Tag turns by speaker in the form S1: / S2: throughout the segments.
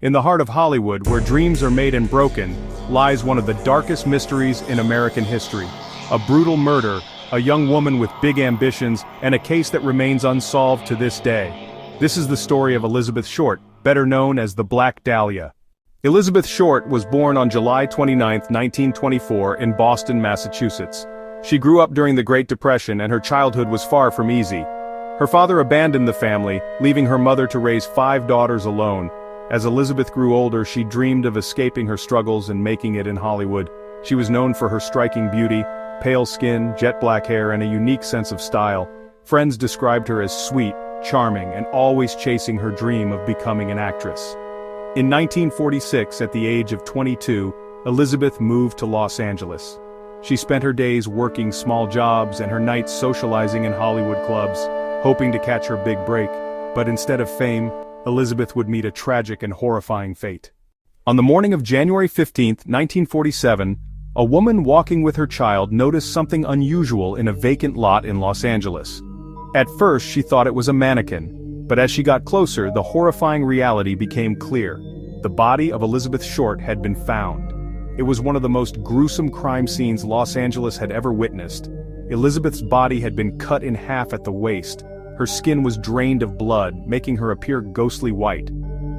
S1: In the heart of Hollywood, where dreams are made and broken, lies one of the darkest mysteries in American history. A brutal murder, a young woman with big ambitions, and a case that remains unsolved to this day. This is the story of Elizabeth Short, better known as the Black Dahlia. Elizabeth Short was born on July 29, 1924 in Boston, Massachusetts. She grew up during the Great Depression and her childhood was far from easy. Her father abandoned the family, leaving her mother to raise 5 daughters alone. As Elizabeth grew older, she dreamed of escaping her struggles and making it in Hollywood. She was known for her striking beauty, pale skin, jet black hair, and a unique sense of style. Friends described her as sweet, charming, and always chasing her dream of becoming an actress. In 1946, at the age of 22, Elizabeth moved to Los Angeles. She spent her days working small jobs and her nights socializing in Hollywood clubs, hoping to catch her big break. But instead of fame, Elizabeth would meet a tragic and horrifying fate. On the morning of January 15, 1947, a woman walking with her child noticed something unusual in a vacant lot in Los Angeles. At first, she thought it was a mannequin, but as she got closer, the horrifying reality became clear. The body of Elizabeth Short had been found. It was one of the most gruesome crime scenes Los Angeles had ever witnessed. Elizabeth's body had been cut in half at the waist. Her skin was drained of blood, making her appear ghostly white.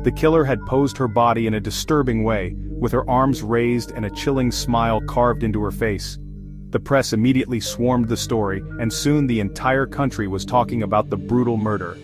S1: The killer had posed her body in a disturbing way, with her arms raised and a chilling smile carved into her face. The press immediately swarmed the story, and soon the entire country was talking about the brutal murder.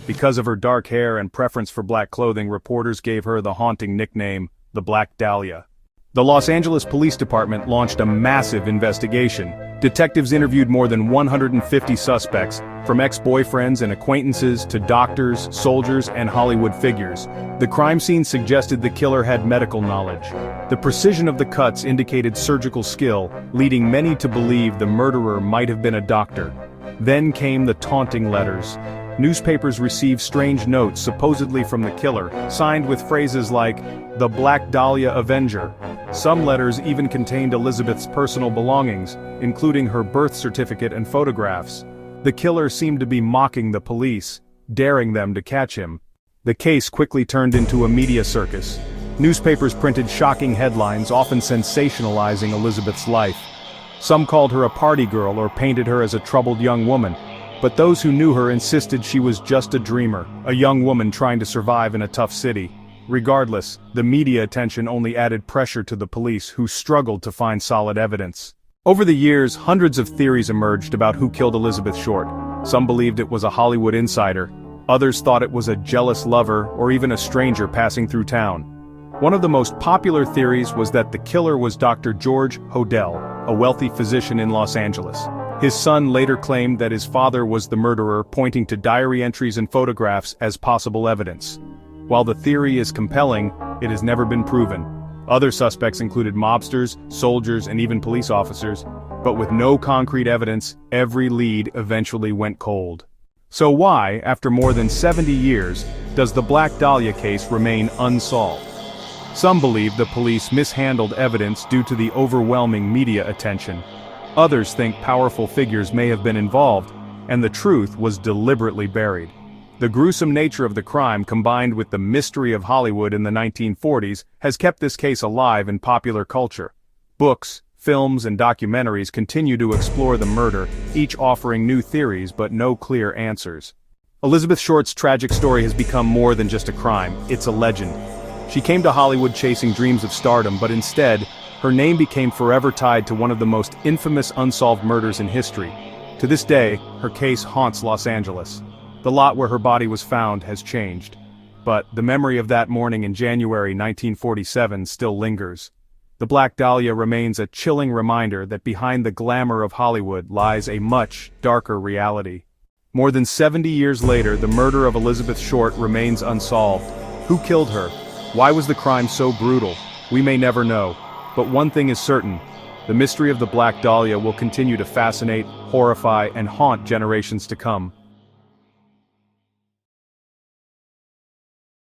S1: Because of her dark hair and preference for black clothing, reporters gave her the haunting nickname, the Black Dahlia. The Los Angeles Police Department launched a massive investigation. Detectives interviewed more than 150 suspects, from ex-boyfriends and acquaintances to doctors, soldiers, and Hollywood figures. The crime scene suggested the killer had medical knowledge. The precision of the cuts indicated surgical skill, leading many to believe the murderer might have been a doctor. Then came the taunting letters. Newspapers received strange notes supposedly from the killer, signed with phrases like, "The Black Dahlia Avenger." Some letters even contained Elizabeth's personal belongings, including her birth certificate and photographs. The killer seemed to be mocking the police, daring them to catch him. The case quickly turned into a media circus. Newspapers printed shocking headlines, often sensationalizing Elizabeth's life. Some called her a party girl or painted her as a troubled young woman. But those who knew her insisted she was just a dreamer, a young woman trying to survive in a tough city. Regardless, the media attention only added pressure to the police, who struggled to find solid evidence. Over the years, hundreds of theories emerged about who killed Elizabeth Short. Some believed it was a Hollywood insider. Others thought it was a jealous lover or even a stranger passing through town. One of the most popular theories was that the killer was Dr. George Hodel, a wealthy physician in Los Angeles. His son later claimed that his father was the murderer, pointing to diary entries and photographs as possible evidence. While the theory is compelling, it has never been proven. Other suspects included mobsters, soldiers, and even police officers, but with no concrete evidence, every lead eventually went cold. So why, after more than 70 years, does the Black Dahlia case remain unsolved? Some believe the police mishandled evidence due to the overwhelming media attention. Others think powerful figures may have been involved, and the truth was deliberately buried. The gruesome nature of the crime, combined with the mystery of Hollywood in the 1940s, has kept this case alive in popular culture. Books, films, and documentaries continue to explore the murder, each offering new theories but no clear answers. Elizabeth Short's tragic story has become more than just a crime, it's a legend. She came to Hollywood chasing dreams of stardom, but instead, her name became forever tied to one of the most infamous unsolved murders in history. To this day, her case haunts Los Angeles. The lot where her body was found has changed, but the memory of that morning in January 1947 still lingers. The Black Dahlia remains a chilling reminder that behind the glamour of Hollywood lies a much darker reality. More than 70 years later, the murder of Elizabeth Short remains unsolved. Who killed her? Why was the crime so brutal? We may never know. But one thing is certain, the mystery of the Black Dahlia will continue to fascinate, horrify, and haunt generations to come.